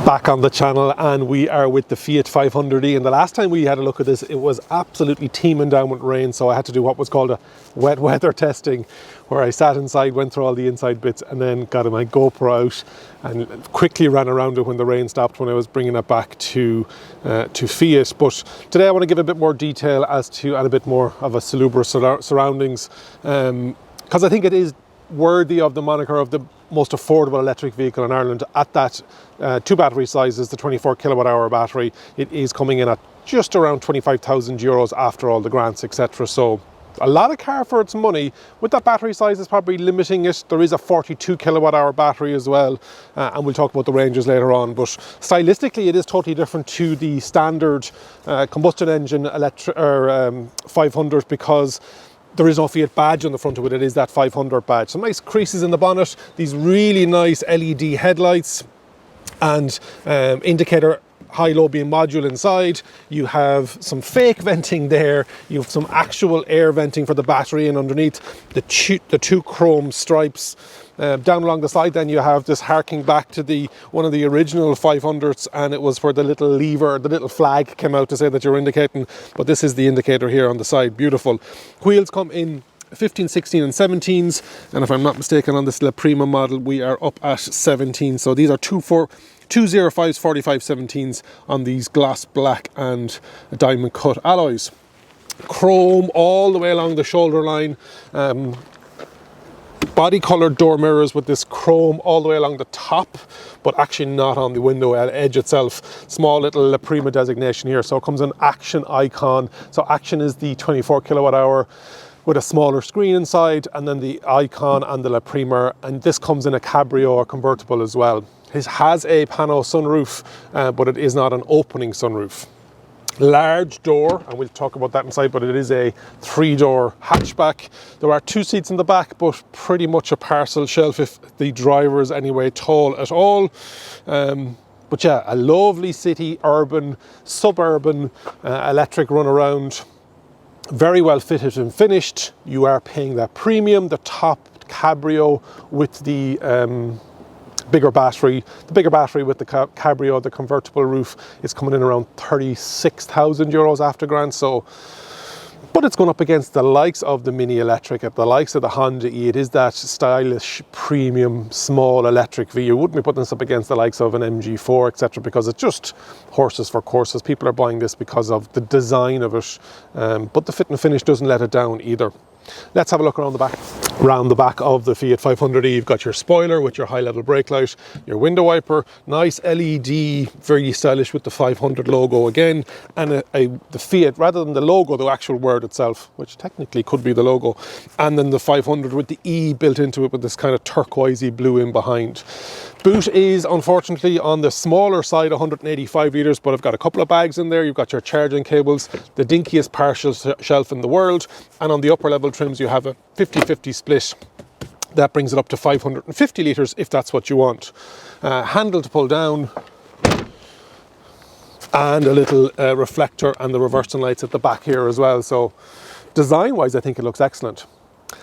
Back on the channel, and we are with the Fiat 500e, and the last time we had a look at this it was absolutely teeming down with rain, so I had to do what was called a wet weather testing, where I sat inside, went through all the inside bits, and then got my GoPro out and quickly ran around it when the rain stopped, when I was bringing it back to Fiat. But today I want to give a bit more detail as to, and a bit more of a salubrious surroundings, because I think it is worthy of the moniker of the most affordable electric vehicle in Ireland at that two battery sizes, the 24 kilowatt hour battery. It is coming in at just around 25,000 euros after all the grants, etc. So a lot of car for its money. With that battery size, is probably limiting it. There is a 42 kilowatt hour battery as well, and we'll talk about the ranges later on. But stylistically, it is totally different to the standard combustion engine 500, because there is no Fiat badge on the front of it. It is that 500 badge. Some nice creases in the bonnet, these really nice LED headlights, and indicator high-low beam module inside. You have some fake venting there. You have some actual air venting for the battery, and underneath the two chrome stripes. Down along the side, then you have this harking back to one of the original 500s, and it was where the little lever, the little flag came out to say that you're indicating, but this is the indicator here on the side. Beautiful. Wheels come in 15, 16 and 17s, and if I'm not mistaken, on this La Prima model we are up at 17. So these are 205s, 45 17s on these gloss black and diamond cut alloys. Chrome all the way along the shoulder line. Body coloured door mirrors with this chrome all the way along the top, but actually not on the window edge itself. Small little La Prima designation here. So it comes an Action icon. So Action is the 24 kilowatt hour with a smaller screen inside, and then the icon and the La Prima, and this comes in a cabrio or convertible as well. It has a pano sunroof, but it is not an opening sunroof. Large door, and we'll talk about that inside, but it is a 3-door hatchback. There are 2 seats in the back, but pretty much a parcel shelf if the driver is anyway tall at all. But yeah, a lovely city, urban, suburban electric runaround. Very well fitted and finished. You are paying that premium, the top cabrio with the bigger battery. The bigger battery with the cabrio, the convertible roof, is coming in around 36,000 euros after grant. So, but it's going up against the likes of the Mini Electric, at the likes of the Honda E. It is that stylish, premium, small electric V. You wouldn't be putting this up against the likes of an MG4, etc., because it's just horses for courses. People are buying this because of the design of it, but the fit and finish doesn't let it down either. Let's have a look around the back. Around the back of the Fiat 500e, you've got your spoiler with your high-level brake light, your window wiper, nice LED, very stylish with the 500 logo again, and the Fiat, rather than the logo, the actual word itself, which technically could be the logo, and then the 500 with the E built into it with this kind of turquoisey blue in behind. Boot is unfortunately on the smaller side, 185 litres, but I've got a couple of bags in there. You've got your charging cables, the dinkiest partial shelf in the world, and on the upper level trims you have a 50-50 split. That brings it up to 550 litres if that's what you want. Handle to pull down, and a little reflector and the reversing lights at the back here as well. So design wise, I think it looks excellent.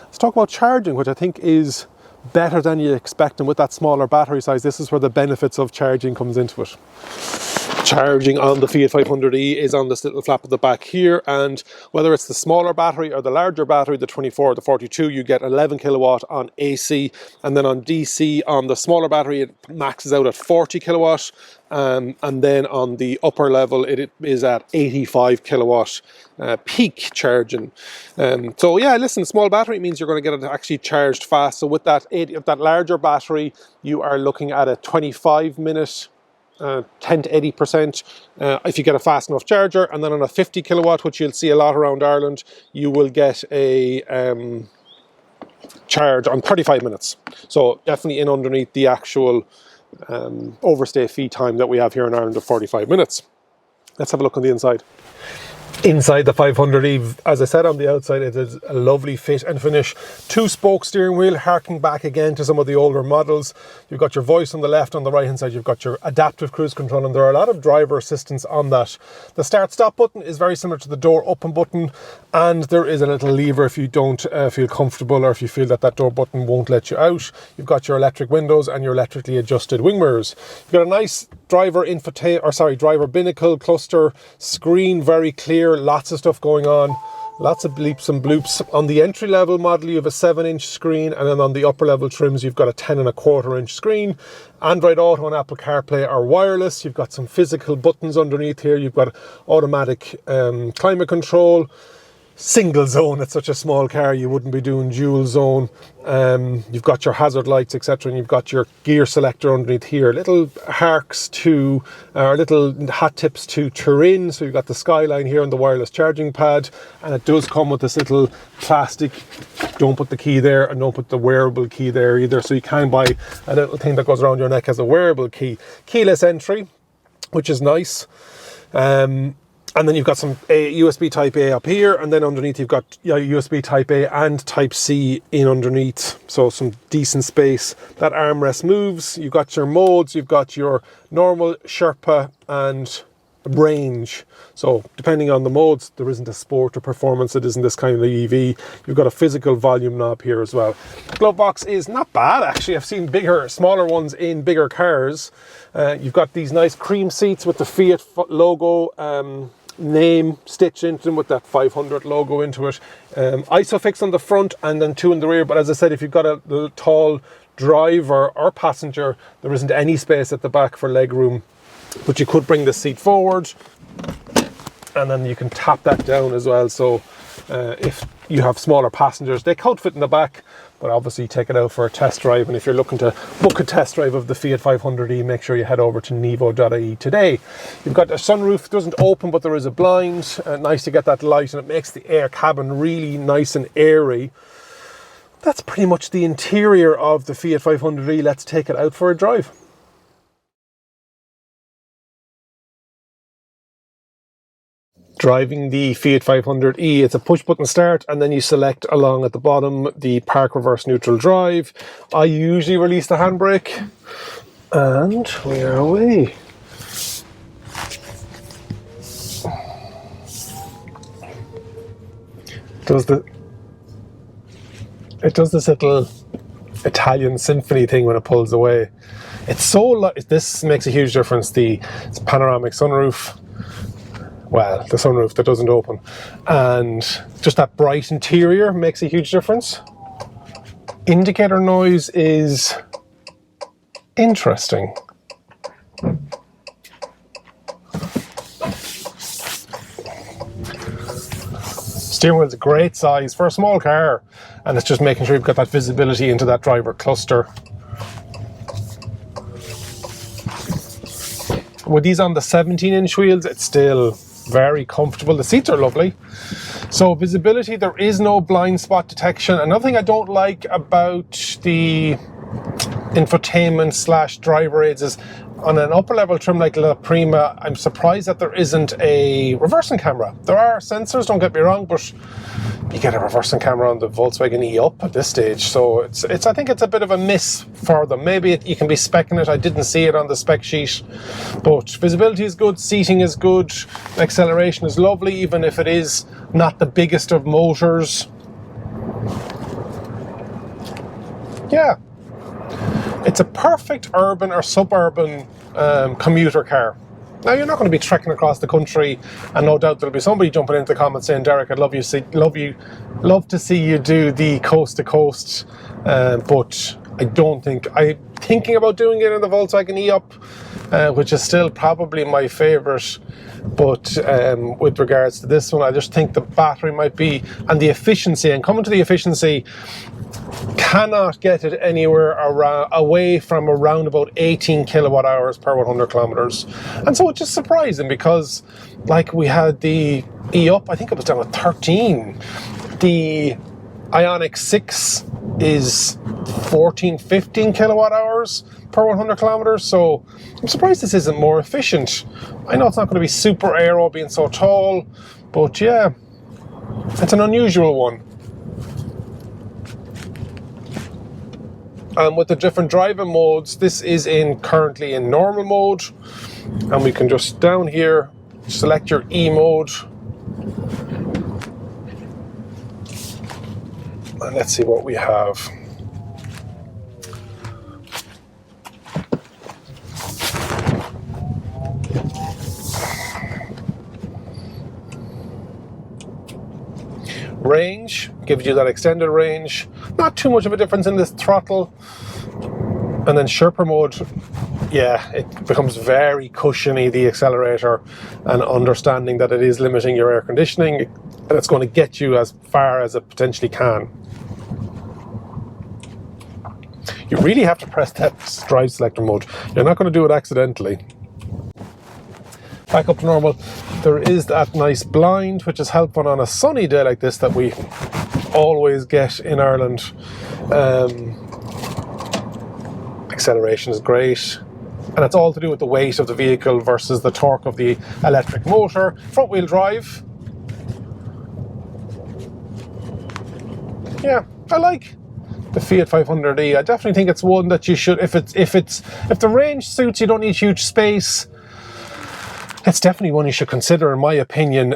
Let's talk about charging, which I think is better than you expect, and with that smaller battery size, this is where the benefits of charging comes into it. Charging on the Fiat 500e is on this little flap at the back here, and whether it's the smaller battery or the larger battery, the 24 or the 42, you get 11 kilowatt on AC, and then on DC on the smaller battery it maxes out at 40 kilowatt, and then on the upper level it is at 85 kilowatt peak charging. So yeah, listen, small battery means you're going to get it actually charged fast. So with that larger battery, you are looking at a 25-minute 10 to 80% if you get a fast enough charger. And then on a 50 kilowatt, which you'll see a lot around Ireland, you will get a charge on 35 minutes. So definitely in underneath the actual overstay fee time that we have here in Ireland of 45 minutes. Let's have a look on the inside. Inside the 500e, as I said, on the outside, it is a lovely fit and finish. 2-spoke steering wheel, harking back again to some of the older models. You've got your voice on the left, on the right hand side, you've got your adaptive cruise control, and there are a lot of driver assistance on that. The start-stop button is very similar to the door open button, and there is a little lever if you don't feel comfortable, or if you feel that that door button won't let you out. You've got your electric windows and your electrically adjusted wing mirrors. You've got a nice driver binnacle cluster screen, very clear, lots of stuff going on, lots of bleeps and bloops. On the entry level model you have a 7-inch screen, and then on the upper level trims you've got a 10.25-inch screen. Android Auto and Apple CarPlay are wireless. You've got some physical buttons underneath here. You've got automatic climate control, single zone. It's such a small car, you wouldn't be doing dual zone. You've got your hazard lights, etc., and you've got your gear selector underneath here. Little harks to, or little hat tips to Turin. So you've got the Skyline here on the wireless charging pad, and it does come with this little plastic, don't put the key there and don't put the wearable key there either. So you can buy a little thing that goes around your neck as a wearable key. Keyless entry, which is nice. And then you've got some USB Type A up here, and then underneath you've got USB Type A and Type C in underneath, so some decent space. That armrest moves. You've got your modes, you've got your normal, Sherpa and range. So depending on the modes, there isn't a sport or performance, it isn't this kind of EV. You've got a physical volume knob here as well. Glove box is not bad actually. I've seen smaller ones in bigger cars. You've got these nice cream seats with the Fiat logo name stitched into them with that 500 logo into it. Isofix on the front and then 2 in the rear, but as I said, if you've got a tall driver or passenger, there isn't any space at the back for leg room, but you could bring the seat forward and then you can tap that down as well. So if you have smaller passengers, they could fit in the back, but obviously take it out for a test drive. And if you're looking to book a test drive of the Fiat 500e, make sure you head over to nevo.ie today. You've got a sunroof, it doesn't open, but there is a blind. Nice to get that light, and it makes the air cabin really nice and airy. That's pretty much the interior of the Fiat 500e. Let's take it out for a drive. Driving the Fiat 500e, it's a push button start, and then you select along at the bottom the park, reverse, neutral, drive. I usually release the handbrake, and we are away. It does this little Italian symphony thing when it pulls away. It's so light. This makes a huge difference. It's panoramic sunroof. Well, the sunroof that doesn't open, and just that bright interior makes a huge difference. Indicator noise is interesting. Steering wheel's a great size for a small car, and it's just making sure you've got that visibility into that driver cluster. With these on the 17-inch wheels, it's still very comfortable. The seats are lovely. So visibility, there is no blind spot detection. Another thing I don't like about the infotainment / driver aids is on an upper level trim like La Prima, I'm surprised that there isn't a reversing camera. There are sensors, don't get me wrong, but you get a reversing camera on the Volkswagen E-Up at this stage. So I think it's a bit of a miss for them. Maybe you can be speccing it. I didn't see it on the spec sheet, but visibility is good, seating is good, acceleration is lovely, even if it is not the biggest of motors. Yeah. It's a perfect urban or suburban commuter car. Now, you're not going to be trekking across the country, and no doubt there'll be somebody jumping into the comments saying, Derek, I'd love to see you do the coast to coast, but I'm thinking about doing it in the Volkswagen E-Up, which is still probably my favourite. But with regards to this one, I just think the battery might be, and the efficiency, and coming to the efficiency, cannot get it anywhere away from around about 18 kilowatt hours per 100 kilometers. And so it's just surprising, because like we had the E-Up, I think it was down at 13. The Ioniq 6 is 14, 15 kilowatt hours per 100 kilometers, so I'm surprised this isn't more efficient. I know it's not going to be super aero being so tall, but yeah, it's an unusual one. And with the different driving modes, this is currently in normal mode, and we can just down here select your E mode. And let's see what we have. Range gives you that extended range. Not too much of a difference in this throttle. And then Sherpa mode, yeah, it becomes very cushiony, the accelerator, and understanding that it is limiting your air conditioning, and it's going to get you as far as it potentially can. You really have to press that drive selector mode. You're not going to do it accidentally. Back up to normal. There is that nice blind, which is helpful on a sunny day like this that we always get in Ireland. Acceleration is great, and it's all to do with the weight of the vehicle versus the torque of the electric motor. Front wheel drive, yeah, I like the Fiat 500e. I definitely think it's one that you should, if the range suits, you don't need huge space, it's definitely one you should consider, in my opinion.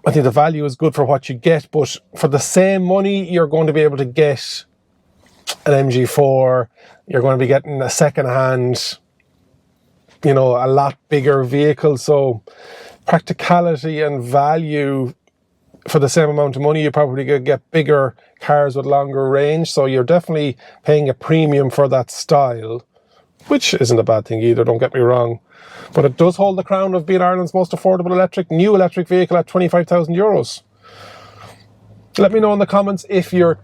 I think the value is good for what you get, but for the same money, you're going to be able to get an MG4. You're going to be getting a second-hand, you know, a lot bigger vehicle. So practicality and value, for the same amount of money, you probably could get bigger cars with longer range. So you're definitely paying a premium for that style, which isn't a bad thing either, don't get me wrong. But it does hold the crown of being Ireland's most affordable new electric vehicle at 25,000 euros. Let me know in the comments if you're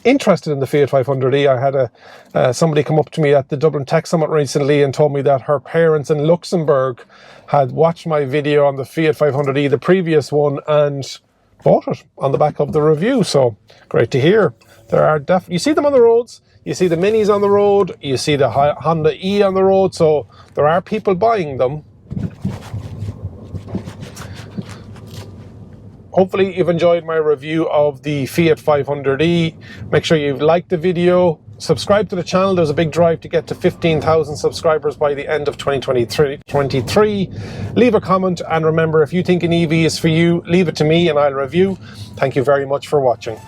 interested in the Fiat 500e. I had somebody come up to me at the Dublin Tech Summit recently and told me that her parents in Luxembourg had watched my video on the Fiat 500e, the previous one, and bought it on the back of the review. So great to hear. There are you see them on the roads, you see the Minis on the road, you see the Honda E on the road, so there are people buying them. Hopefully you've enjoyed my review of the Fiat 500e. Make sure you've liked the video, subscribe to the channel. There's a big drive to get to 15,000 subscribers by the end of 2023. Leave a comment, and remember, if you think an EV is for you, leave it to me and I'll review. Thank you very much for watching.